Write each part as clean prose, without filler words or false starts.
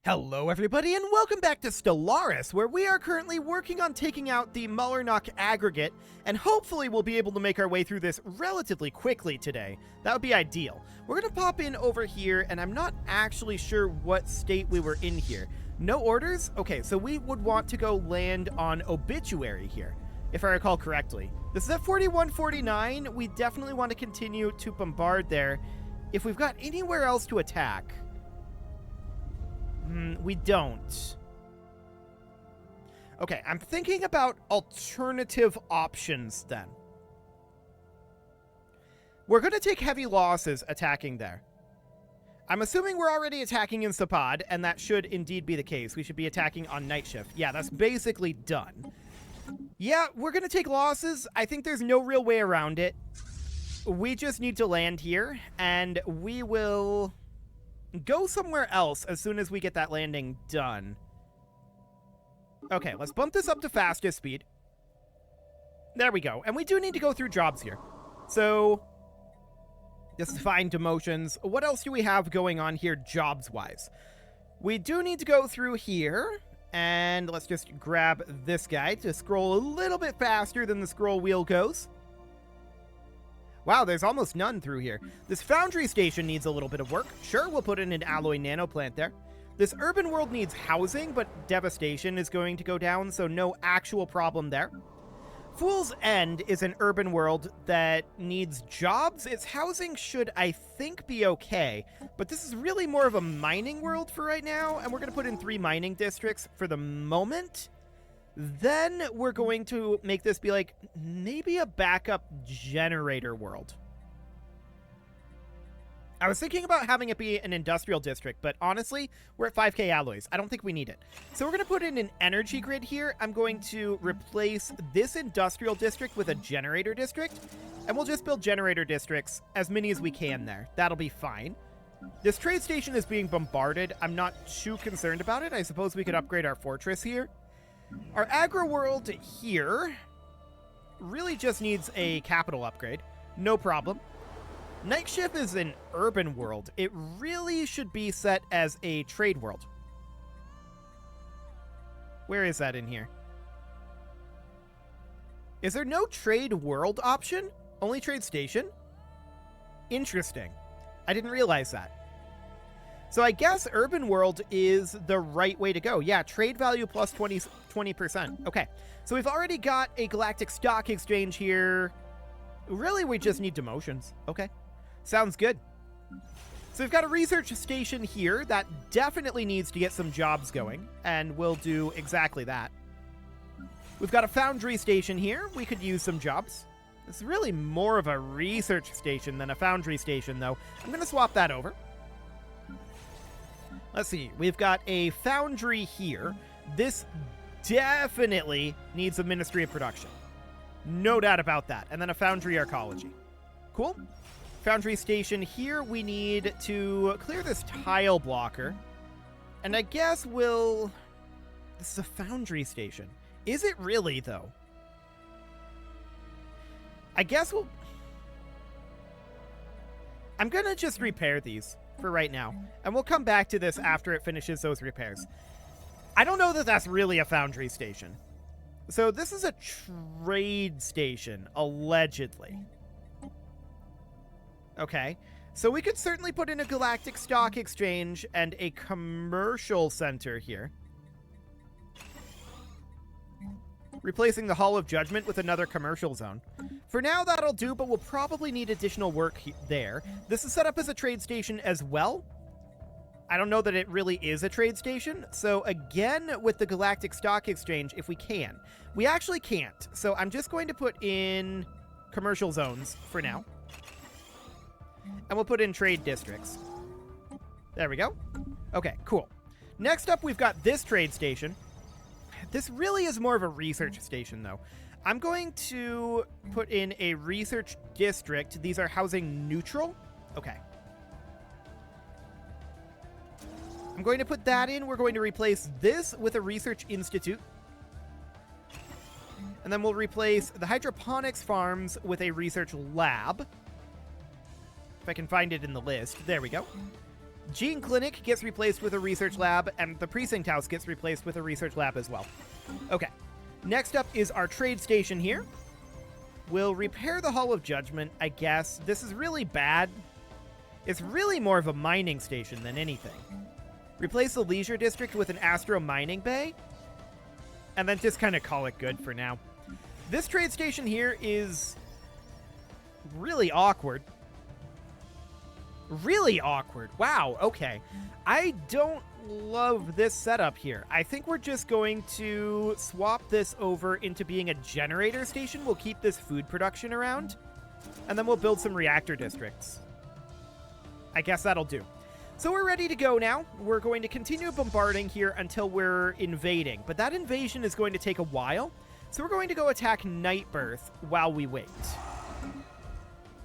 Hello everybody and welcome back to Stellaris, where we are currently working on taking out the Mullernock aggregate, and hopefully we'll be able to make our way through this relatively quickly today. That would be ideal. We're going to pop in over here, and I'm not actually sure what state we were in here. No orders? Okay, so we would want to go land on Obituary here, if I recall correctly. This is at 4149. We definitely want to continue to bombard there. If we've got anywhere else to attack... we don't. Okay, I'm thinking about alternative options then. We're going to take heavy losses attacking there. I'm assuming we're already attacking in Sapad, and that should indeed be the case. We should be attacking on night shift. Yeah, that's basically done. Yeah, we're going to take losses. I think there's no real way around it. We just need to land here, and we will... go somewhere else as soon as we get that landing done. Okay, let's bump this up to fastest speed. There we go. And we do need to go through jobs here. So, just find demotions. What else do we have going on here jobs-wise? We do need to go through here. And let's just grab this guy to scroll a little bit faster than the scroll wheel goes. Wow, there's almost none through here. This foundry station needs a little bit of work. Sure, we'll put in an alloy nanoplant there. This urban world needs housing, but devastation is going to go down, so no actual problem there. Fool's End is an urban world that needs jobs. Its housing should, I think, be okay, but this is really more of a mining world for right now, and we're going to put in 3 mining districts for the moment. Then we're going to make this be like maybe a backup generator world. I was thinking about having it be an industrial district, but honestly, we're at 5k alloys. I don't think we need it. So we're going to put in an energy grid here. I'm going to replace this industrial district with a generator district, and we'll just build generator districts, as many as we can there. That'll be fine. This trade station is being bombarded. I'm not too concerned about it. I suppose we could upgrade our fortress here. Our agro world here really just needs a capital upgrade. No problem. Night shift is an urban world. It really should be set as a trade world. Where is that in here? Is there no trade world option? Only trade station? Interesting. I didn't realize that. So I guess urban world is the right way to go. Yeah, trade value plus 20%. Okay, so we've already got a galactic stock exchange here. Really, we just need demotions. Okay, sounds good. So we've got a research station here that definitely needs to get some jobs going, and we'll do exactly that. We've got a foundry station here. We could use some jobs. It's really more of a research station than a foundry station, though. I'm going to swap that over. Let's see, we've got a foundry here. This definitely needs a Ministry of Production. No doubt about that. And then a foundry arcology. Cool. Foundry station here, we need to clear this tile blocker. And I guess we'll... This is a foundry station. Is it really, though? I guess we'll... I'm gonna just repair these for right now, and we'll come back to this after it finishes those repairs. I don't know that that's really a foundry station. So this is a trade station, allegedly. Okay, so we could certainly put in a galactic stock exchange and a commercial center here. Replacing the Hall of Judgment with another commercial zone. For now, that'll do, but we'll probably need additional work there. This is set up as a trade station as well. I don't know that it really is a trade station. So again, with the Galactic Stock Exchange, if we can. We actually can't. So I'm just going to put in commercial zones for now. And we'll put in trade districts. There we go. Okay, cool. Next up, we've got this trade station. This really is more of a research station, though. I'm going to put in a research district. These are housing neutral. Okay. I'm going to put that in. We're going to replace this with a research institute. And then we'll replace the hydroponics farms with a research lab. If I can find it in the list. There we go. Gene Clinic gets replaced with a research lab, and the Precinct House gets replaced with a research lab as well. Okay. Next up is our trade station here. We'll repair the Hall of Judgment, I guess. This is really bad. It's really more of a mining station than anything. Replace the Leisure District with an Astro Mining Bay, and then just kind of call it good for now. This trade station here is really awkward. Really awkward. Wow, okay. I don't love this setup here. I think we're just going to swap this over into being a generator station. We'll keep this food production around, and then we'll build some reactor districts. I guess that'll do. So we're ready to go now. We're going to continue bombarding here until we're invading, but that invasion is going to take a while, so we're going to go attack Nightbirth while we wait.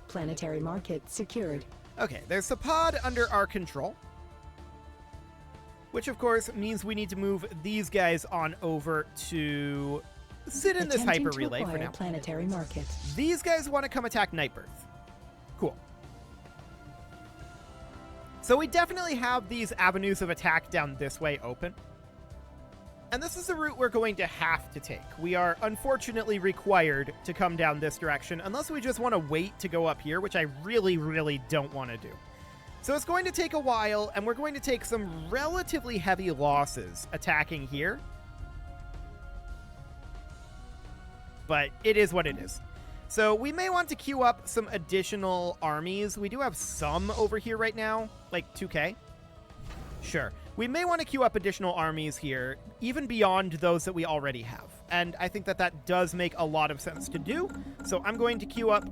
Planetary market secured. Okay, there's a pod under our control, which of course means we need to move these guys on over to sit in this hyper relay for now. Planetary market. These guys want to come attack Nightbirth. Cool. So we definitely have these avenues of attack down this way open. And this is the route we're going to have to take. We are unfortunately required to come down this direction, unless we just want to wait to go up here, which I really, really don't want to do. So it's going to take a while, and we're going to take some relatively heavy losses attacking here. But it is what it is. So we may want to queue up some additional armies. We do have some over here right now, like 2K. Sure. We may want to queue up additional armies here, even beyond those that we already have. And I think that that does make a lot of sense to do. So I'm going to queue up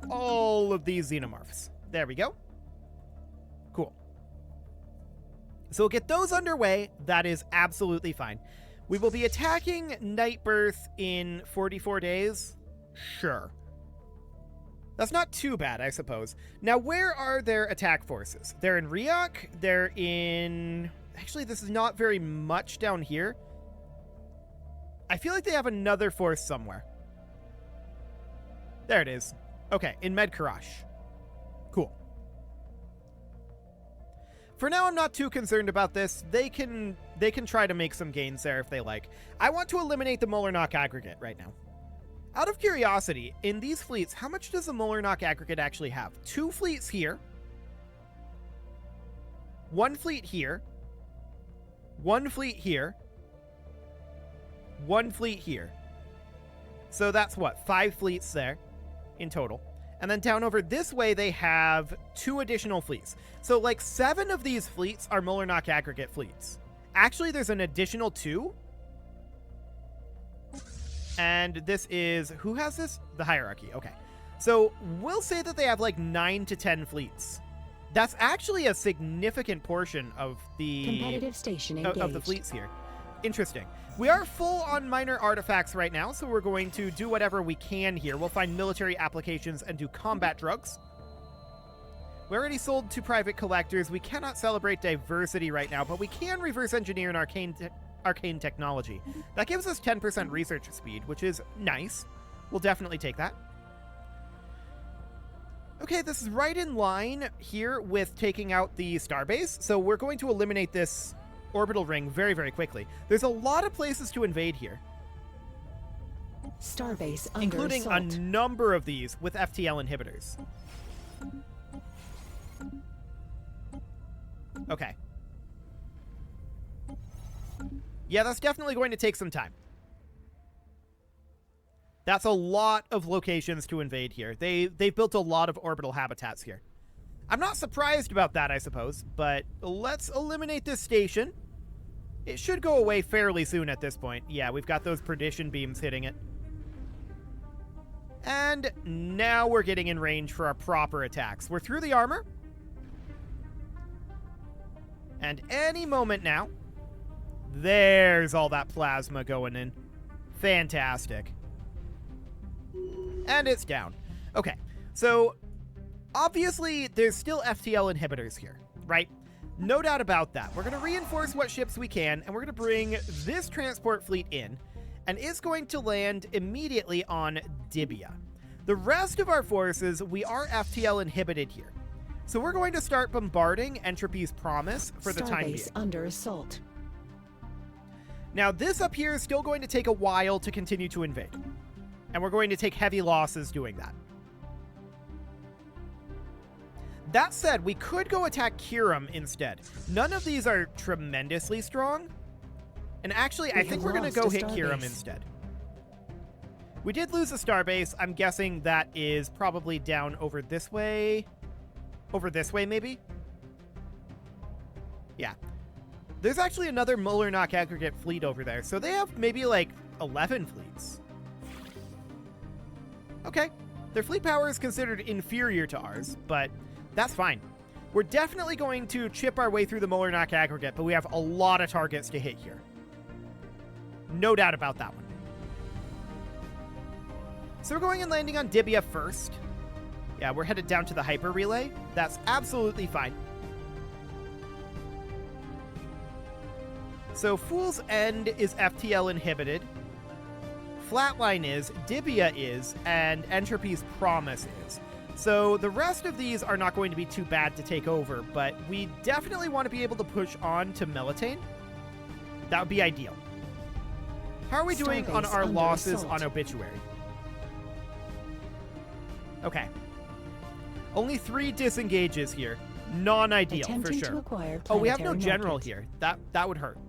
all of these xenomorphs. There we go. Cool. So we'll get those underway. That is absolutely fine. We will be attacking Nightbirth in 44 days. Sure. That's not too bad, I suppose. Now, where are their attack forces? They're in Riok. They're in... Actually, this is not very much down here. I feel like they have another force somewhere. There it is. Okay, in Medkarash. Cool. For now, I'm not too concerned about this. They can try to make some gains there if they like. I want to eliminate the Molarnock aggregate right now. Out of curiosity, in these fleets, how much does the Molarnock aggregate actually have? 2 fleets here. 1 fleet here. 1 fleet here. 1 fleet here. So that's what, 5 fleets there in total. And then down over this way, they have 2 additional fleets. So like 7 of these fleets are Molarnock aggregate fleets. Actually, there's an additional 2. And this is, who has this? The Hierarchy, okay. So we'll say that they have like 9 to 10 fleets. That's actually a significant portion of the competitive station engaged. Of the fleets here. Interesting. We are full on minor artifacts right now, so we're going to do whatever we can here. We'll find military applications and do combat drugs. We already sold to private collectors. We cannot celebrate diversity right now, but we can reverse engineer an arcane technology. That gives us 10% research speed, which is nice. We'll definitely take that. Okay, this is right in line here with taking out the starbase, so we're going to eliminate this orbital ring very, very quickly. There's a lot of places to invade here. Starbase under including assault. A number of these with FTL inhibitors. Okay. Yeah, that's definitely going to take some time. That's a lot of locations to invade here. They've built a lot of orbital habitats here. I'm not surprised about that, I suppose, but let's eliminate this station. It should go away fairly soon at this point. Yeah, we've got those perdition beams hitting it. And now we're getting in range for our proper attacks. We're through the armor. And any moment now, there's all that plasma going in. Fantastic. And it's down. Okay, so obviously there's still FTL inhibitors here, right? No doubt about that. We're going to reinforce what ships we can, and we're going to bring this transport fleet in, and it's going to land immediately on Dibia. The rest of our forces, we are FTL inhibited here. So we're going to start bombarding Entropy's Promise for the time being. Starbase under assault. Now, this up here is still going to take a while to continue to invade. And we're going to take heavy losses doing that. That said, we could go attack Kiram instead. None of these are tremendously strong. And actually, I think we're going to go hit Kiram instead. We did lose a starbase. I'm guessing that is probably down over this way. Over this way, maybe? Yeah. There's actually another Mullernock aggregate fleet over there. So they have maybe like 11 fleets. Okay. Their fleet power is considered inferior to ours, but that's fine. We're definitely going to chip our way through the Mullernock aggregate, but we have a lot of targets to hit here. No doubt about that one. So we're going and landing on Dibia first. Yeah, we're headed down to the Hyper Relay. That's absolutely fine. So Fool's End is FTL inhibited. Flatline is, Dibia is, and Entropy's Promise is. So the rest of these are not going to be too bad to take over, but we definitely want to be able to push on to Melitane. That would be ideal. How are we doing on our losses on Obituary? Okay. Only 3 disengages here. Non-ideal, for sure. Oh, we have no general here. That would hurt.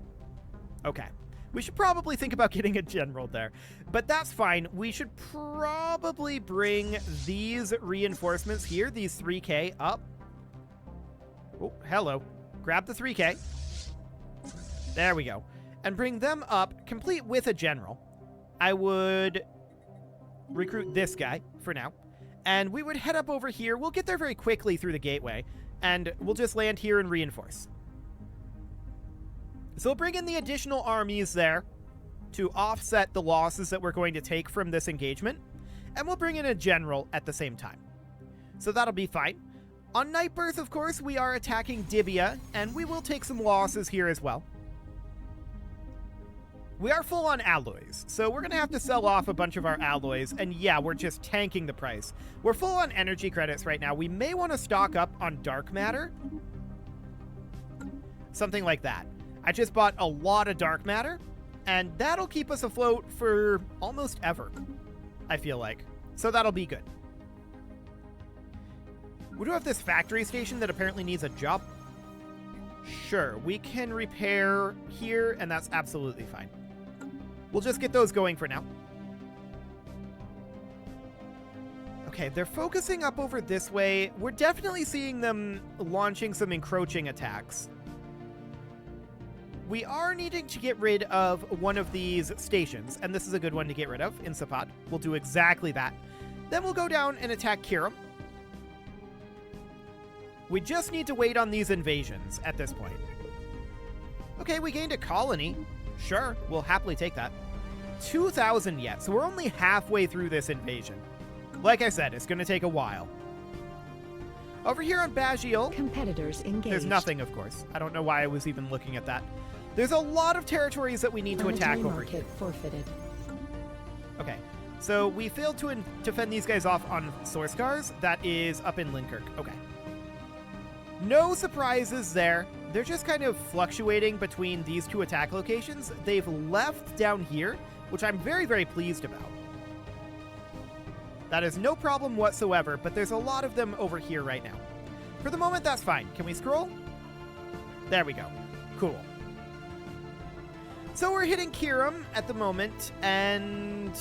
Okay. We should probably think about getting a general there. But that's fine. We should probably bring these reinforcements here, these 3K, up. Oh, hello. Grab the 3K. There we go. And bring them up, complete with a general. I would recruit this guy for now. And we would head up over here. We'll get there very quickly through the gateway. And we'll just land here and reinforce. So we'll bring in the additional armies there to offset the losses that we're going to take from this engagement. And we'll bring in a general at the same time. So that'll be fine. On Nightbirth, of course, we are attacking Dibia, and we will take some losses here as well. We are full on alloys, so we're going to have to sell off a bunch of our alloys, and yeah, we're just tanking the price. We're full on energy credits right now. We may want to stock up on dark matter. Something like that. I just bought a lot of dark matter, and that'll keep us afloat for almost ever, I feel like. So that'll be good. We do have this factory station that apparently needs a job. Sure, we can repair here, and that's absolutely fine. We'll just get those going for now. Okay, they're focusing up over this way. We're definitely seeing them launching some encroaching attacks. We are needing to get rid of one of these stations, and this is a good one to get rid of in Sapad. We'll do exactly that. Then we'll go down and attack Kiram. We just need to wait on these invasions at this point. Okay, we gained a colony. Sure, we'll happily take that. 2,000 yet, so we're only halfway through this invasion. Like I said, it's going to take a while. Over here on Bagiel, competitors engaged. There's nothing, of course. I don't know why I was even looking at that. There's a lot of territories that we need to attack over here. Forfeited. Okay, so we failed to fend these guys off on Source Cars. That is up in Linkirk. Okay. No surprises there. They're just kind of fluctuating between these two attack locations. They've left down here, which I'm very, very pleased about. That is no problem whatsoever, but there's a lot of them over here right now. For the moment, that's fine. Can we scroll? There we go. Cool. So we're hitting Kiram at the moment, and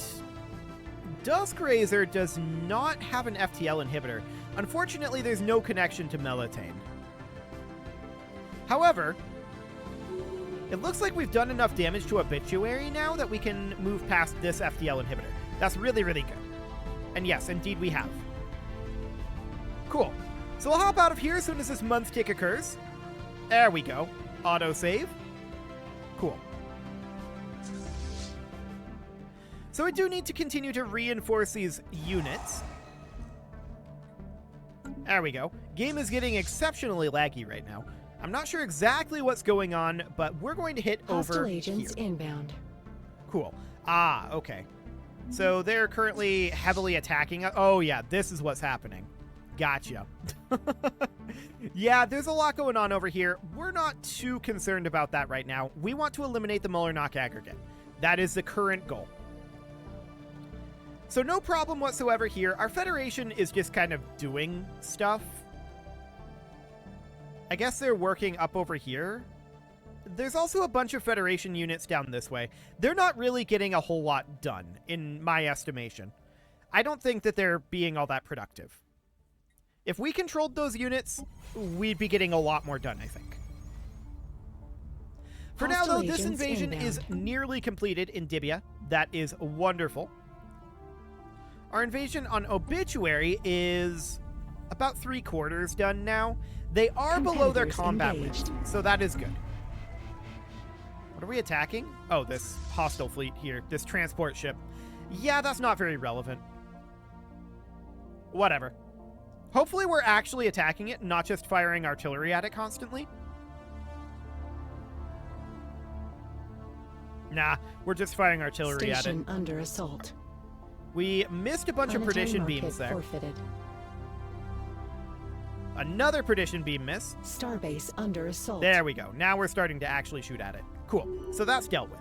Duskraiser does not have an FTL inhibitor. Unfortunately, there's no connection to Melitane. However, it looks like we've done enough damage to Obituary now that we can move past this FTL inhibitor. That's really, really good. And yes, indeed we have. Cool. So we'll hop out of here as soon as this month tick occurs. There we go. Autosave. Cool. So we do need to continue to reinforce these units. There we go. Game is getting exceptionally laggy right now. I'm not sure exactly what's going on, but we're going to hit over here. Hostile agents inbound. Cool. Ah, okay. So they're currently heavily attacking us. Oh, yeah, this is what's happening. Gotcha. Yeah, there's a lot going on over here. We're not too concerned about that right now. We want to eliminate the Muller-Knock aggregate. That is the current goal. So no problem whatsoever here. Our Federation is just kind of doing stuff. I guess they're working up over here. There's also a bunch of Federation units down this way. They're not really getting a whole lot done, in my estimation. I don't think that they're being all that productive. If we controlled those units, we'd be getting a lot more done, I think. For now, though, this invasion is nearly completed in Dibia. That is wonderful. Our invasion on Obituary is about 3/4 done now. They are below their combat list, so that is good. What are we attacking? Oh, this hostile fleet here, this transport ship. Yeah, that's not very relevant. Whatever. Hopefully we're actually attacking it, not just firing artillery at it constantly. Nah, we're just firing artillery at it. Station under assault. We missed a bunch of perdition beams there. Forfeited. Another perdition beam miss. Starbase under assault. There we go. Now we're starting to actually shoot at it. Cool. So that's dealt with.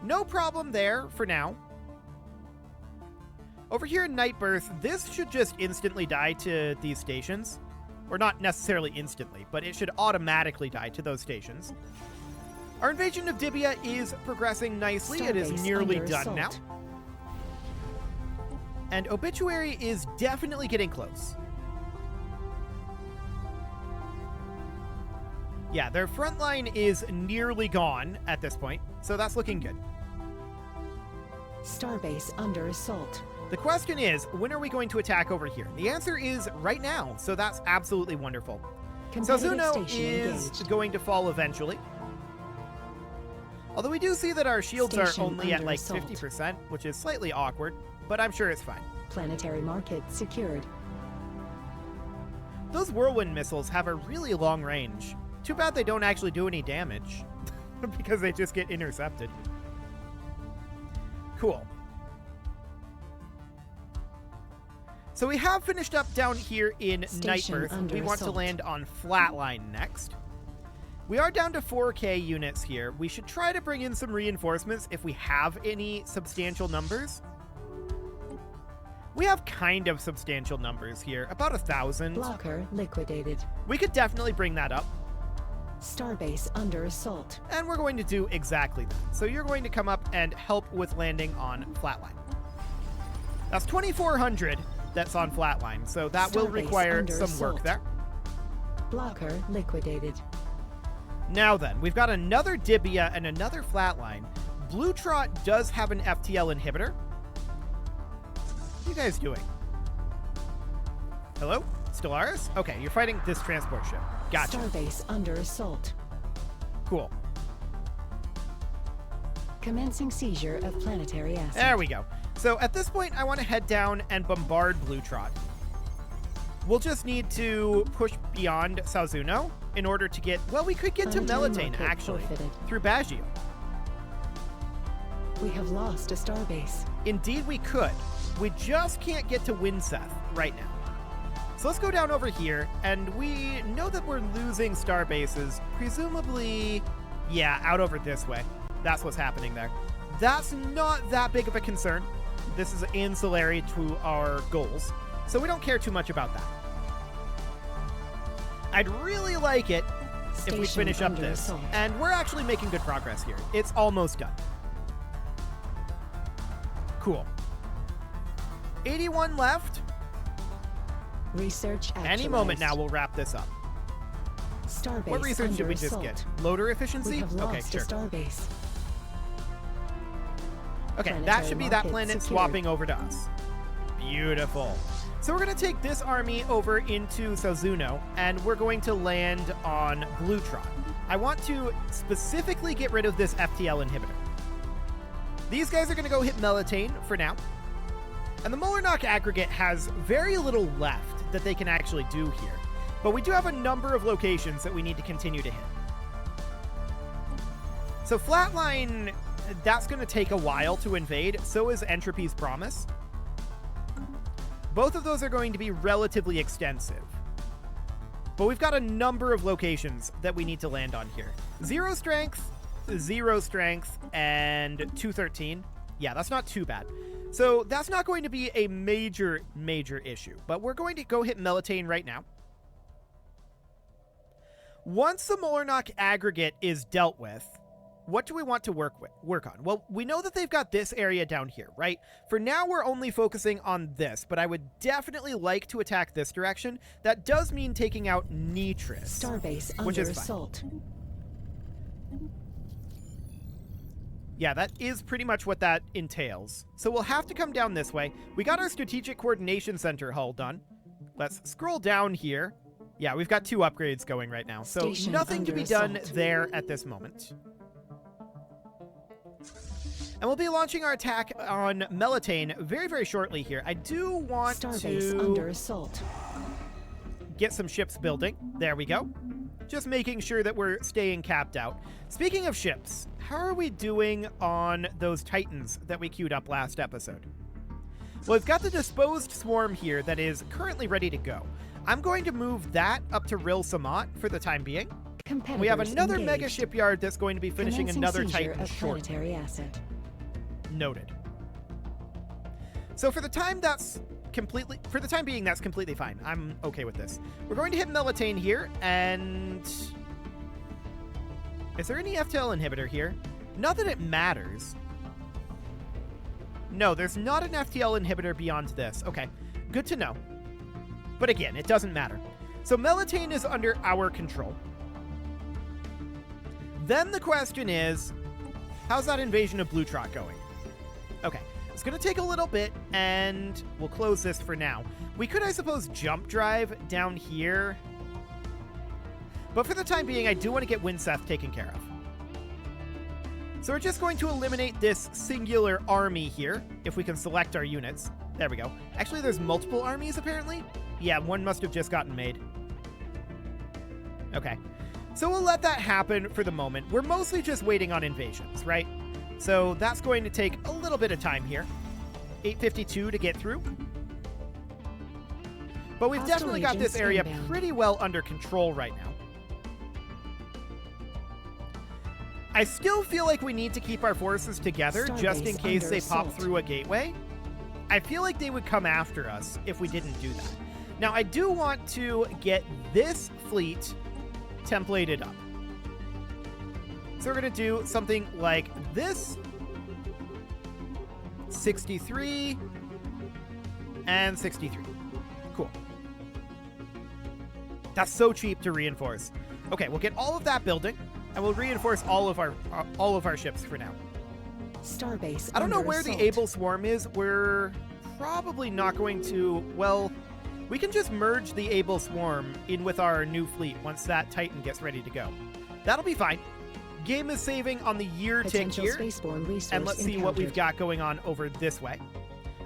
No problem there for now. Over here in Nightbirth, this should just instantly die to these stations. Or not necessarily instantly, but it should automatically die to those stations. Our invasion of Dibia is progressing nicely. It is nearly done now. And Obituary is definitely getting close. Yeah, their front line is nearly gone at this point, so that's looking good. Starbase under assault. The question is, when are we going to attack over here? The answer is right now, so that's absolutely wonderful. Sazuno is going to fall eventually. Although we do see that our shields are only at like 50%, which is slightly awkward, but I'm sure it's fine. Planetary market secured. Those whirlwind missiles have a really long range. Too bad they don't actually do any damage, because they just get intercepted. Cool. So we have finished up down here in Nightbirth. We want to land on Flatline next. We are down to 4K units here. We should try to bring in some reinforcements if we have any substantial numbers. We have kind of substantial numbers here, about 1,000. Blocker liquidated. We could definitely bring that up. Starbase under assault. And we're going to do exactly that. So you're going to come up and help with landing on Flatline. That's 2,400 that's on Flatline, so that will require some work there. Blocker liquidated. Now then, we've got another Dibia and another Flatline. Blue Trot does have an FTL inhibitor. What are you guys doing? Hello? Stellaris? Okay, you're fighting this transport ship. Gotcha. Starbase under assault. Cool. Commencing seizure of planetary acid. There we go. So at this point, I want to head down and bombard Blue Trot. We'll just need to push beyond Sazuno in order to get... Well, we could get to Melitane, actually, through Baggio. We have lost a starbase. Indeed, we could. We just can't get to Winseth right now. So let's go down over here, and we know that we're losing star bases, presumably, yeah, out over this way. That's what's happening there. That's not that big of a concern. This is ancillary to our goals, so we don't care too much about that. I'd really like it if we finish up this, and we're actually making good progress here. It's almost done. Cool. 81 left. Research actualized. Any moment now we'll wrap this up. Starbase what research did we just assault. get? Loader efficiency? We have lost okay, sure. a starbase. Okay, that should be that planet swapping over to us. Beautiful. So we're going to take this army over into Sazuno, and we're going to land on Blue Trot. I want to specifically get rid of this FTL inhibitor. These guys are going to go hit Melitane for now. And the Muller-Knock aggregate has very little left that they can actually do here. But we do have a number of locations that we need to continue to hit. So Flatline, that's going to take a while to invade. So is Entropy's Promise. Both of those are going to be relatively extensive. But we've got a number of locations that we need to land on here. 0 strength, 0 strength, and 213. Yeah, that's not too bad. So that's not going to be a major issue. But we're going to go hit Melitane right now. Once the Molarnock aggregate is dealt with, what do we want to work on? Well, we know that they've got this area down here, right? For now, we're only focusing on this, but I would definitely like to attack this direction. That does mean taking out Nitris, Starbase which under is fine. assault. Yeah, that is pretty much what that entails. So we'll have to come down this way. We got our Strategic Coordination Center hull done. Let's scroll down here. Yeah, we've got 2 upgrades going right now, so Station nothing to under be done assault. there at this moment. And we'll be launching our attack on Melitane very shortly here. I do want Starbase to under assault. get some ships building. There we go. Just making sure that we're staying capped out. Speaking of ships, how are we doing on those Titans that we queued up last episode? Well, we've got the disposed swarm here that is currently ready to go. I'm going to move that up to Ril Samat for the time being. Competitors We have another engaged. mega shipyard that's going to be finishing Commencing another seizure Titan of shortly. planetary asset. Noted. So for the time being, that's completely fine. I'm okay with this. We're going to hit Melitane here, and is there any FTL inhibitor here? Not that it matters. No, there's not an FTL inhibitor beyond this. Okay, good to know. But again, it doesn't matter. So Melitane is under our control. Then the question is, how's that invasion of Blue Trot going? Okay, it's going to take a little bit, and we'll close this for now. We could, I suppose, jump drive down here. But for the time being, I do want to get Winseth taken care of. So we're just going to eliminate this singular army here, if we can select our units. There we go. Actually, there's multiple armies, apparently. Yeah, one must have just gotten made. Okay. So we'll let that happen for the moment. We're mostly just waiting on invasions, right? So that's going to take a little bit of time here. 852 to get through. But we've Hostile definitely got agents this area inbound. pretty well under control right now. I still feel like we need to keep our forces together just in Starbase case under they pop assault. through a gateway. I feel like they would come after us if we didn't do that. Now, I do want to get this fleet templated up. So we're going to do something like this. 63 and 63. Cool. That's so cheap to reinforce. Okay, we'll get all of that building, and we'll reinforce all of our ships for now. Starbase I don't know under where assault. the Able Swarm is. We're probably not going to... Well, we can just merge the Able Swarm in with our new fleet once that Titan gets ready to go. That'll be fine. Game is saving on the year tick Potential here. spaceborne resource And let's see what we've encountered. got going on over this way.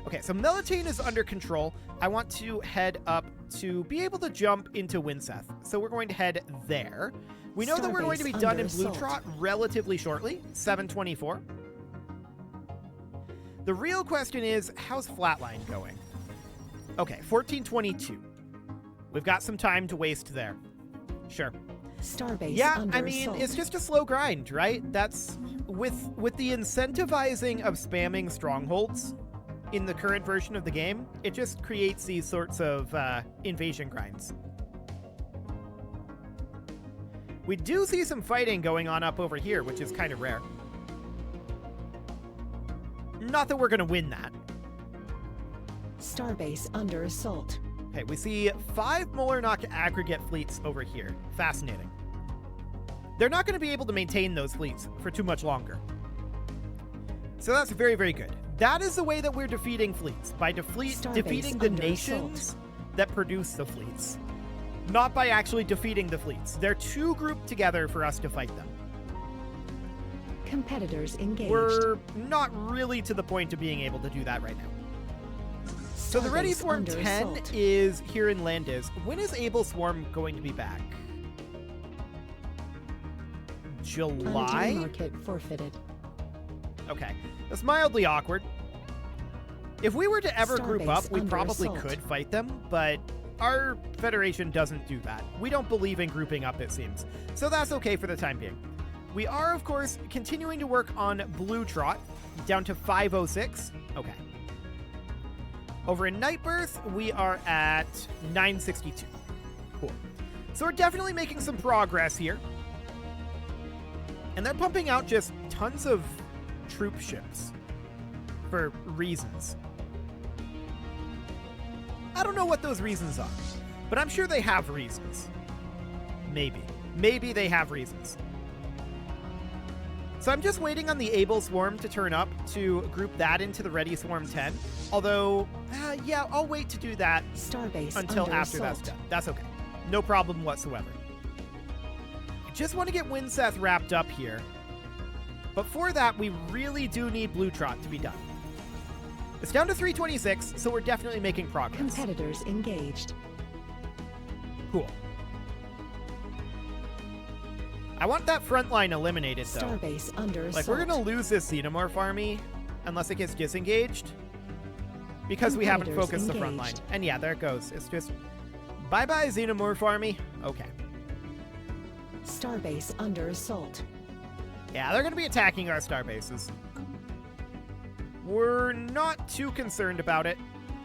Okay, so Melitane is under control. I want to head up to be able to jump into Winseth. So we're going to head there. We know that we're going to be Starbase done in under Blue assault. Trot relatively shortly, 724. The real question is, how's Flatline going? Okay, 1422. We've got some time to waste there. Sure. Starbase Yeah, under I mean, assault. it's just a slow grind, right? That's with the incentivizing of spamming strongholds in the current version of the game, it just creates these sorts of invasion grinds. We do see some fighting going on up over here, which is kind of rare. Not that we're going to win that. Starbase under assault. Okay, we see 5 Molarnock aggregate fleets over here. Fascinating. They're not going to be able to maintain those fleets for too much longer. So that's very, very good. That is the way that we're defeating fleets, by Starbase defeating the under nations assault. that produce the fleets. Not by actually defeating the fleets. They're too grouped together for us to fight them. Competitors engaged. We're not really to the point of being able to do that right now. So the Ready Starbase Swarm under 10 assault. is here in Landis. When is Able Swarm going to be back? Planetary July? market forfeited. Okay. That's mildly awkward. If we were to ever group up, Starbase we under probably assault. could fight them, but our Federation doesn't do that. We don't believe in grouping up, it seems. So that's okay for the time being. We are, of course, continuing to work on Blue Trot, down to 506. Okay. Over in Nightbirth, we are at 962. Cool. So we're definitely making some progress here. And they're pumping out just tons of troop ships for reasons. I don't know what those reasons are, but I'm sure they have reasons. Maybe. Maybe they have reasons. So I'm just waiting on the Able Swarm to turn up to group that into the Ready Swarm 10. Although, yeah, I'll wait to do that Starbase until under after assault. that's done. That's okay. No problem whatsoever. I just want to get Winseth wrapped up here. But for that, we really do need Blue Trot to be done. It's down to 326, so we're definitely making progress. Competitors engaged. Cool. I want that front line eliminated, though. Starbase under assault. Like, we're going to lose this Xenomorph army unless it gets disengaged. Because we haven't Competitors focused the front line. engaged. And yeah, there it goes. It's just, bye-bye, Xenomorph army. Okay. Starbase under assault. Yeah, they're going to be attacking our star bases. We're not too concerned about it.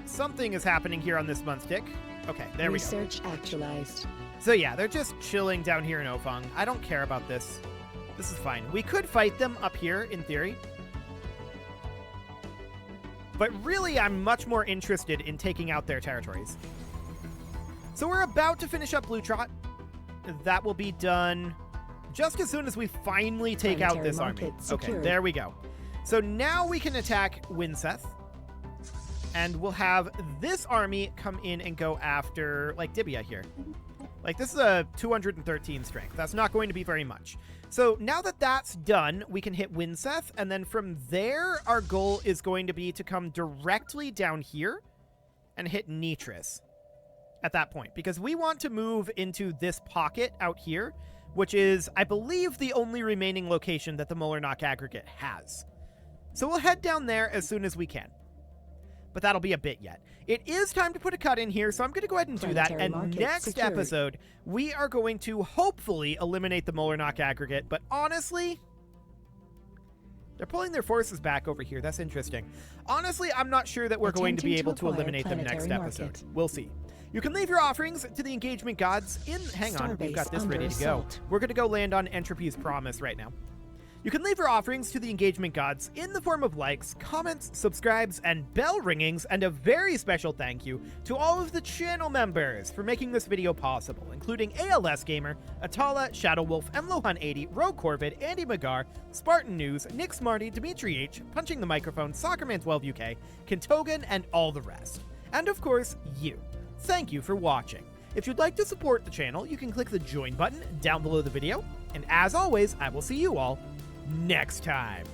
Something is happening here on this month stick. Okay, there we go. Research actualized. So yeah, they're just chilling down here in Ofeng. I don't care about this. This is fine. We could fight them up here, in theory. But really, I'm much more interested in taking out their territories. So we're about to finish up Blue Trot. That will be done just as soon as we finally take out Planetary this army. market Okay, secured. there we go. So now we can attack Winseth. And we'll have this army come in and go after, like, Dibia here. Like, this is a 213 strength. That's not going to be very much. So now that that's done, we can hit Winseth, and then from there, our goal is going to be to come directly down here and hit Nitris at that point, because we want to move into this pocket out here, which is, I believe, the only remaining location that the Molarnock aggregate has. So we'll head down there as soon as we can. But that'll be a bit yet. It is time to put a cut in here, so I'm going to go ahead and do that. Planetary And market next secured. episode, we are going to hopefully eliminate the Molarnock aggregate. But honestly, they're pulling their forces back over here. That's interesting. Honestly, I'm not sure that we're going to be Attempting able to to acquire eliminate them next planetary episode. market. We'll see. You can leave your offerings to the engagement gods in... Hang on, we've got Starbase this under ready to go. assault. We're going to go land on Entropy's Promise right now. You can leave your offerings to the engagement gods in the form of likes, comments, subscribes, and bell ringings, and a very special thank you to all of the channel members for making this video possible, including ALS Gamer, Atala, Shadowwolf, MLohan80, Rogue Corvid, Andy Magar, Spartan News, Nick Smarty, Dimitri H, Punching the Microphone, Soccerman12 UK, Kentogan, and all the rest. And of course, you. Thank you for watching. If you'd like to support the channel, you can click the join button down below the video. And as always, I will see you all next time.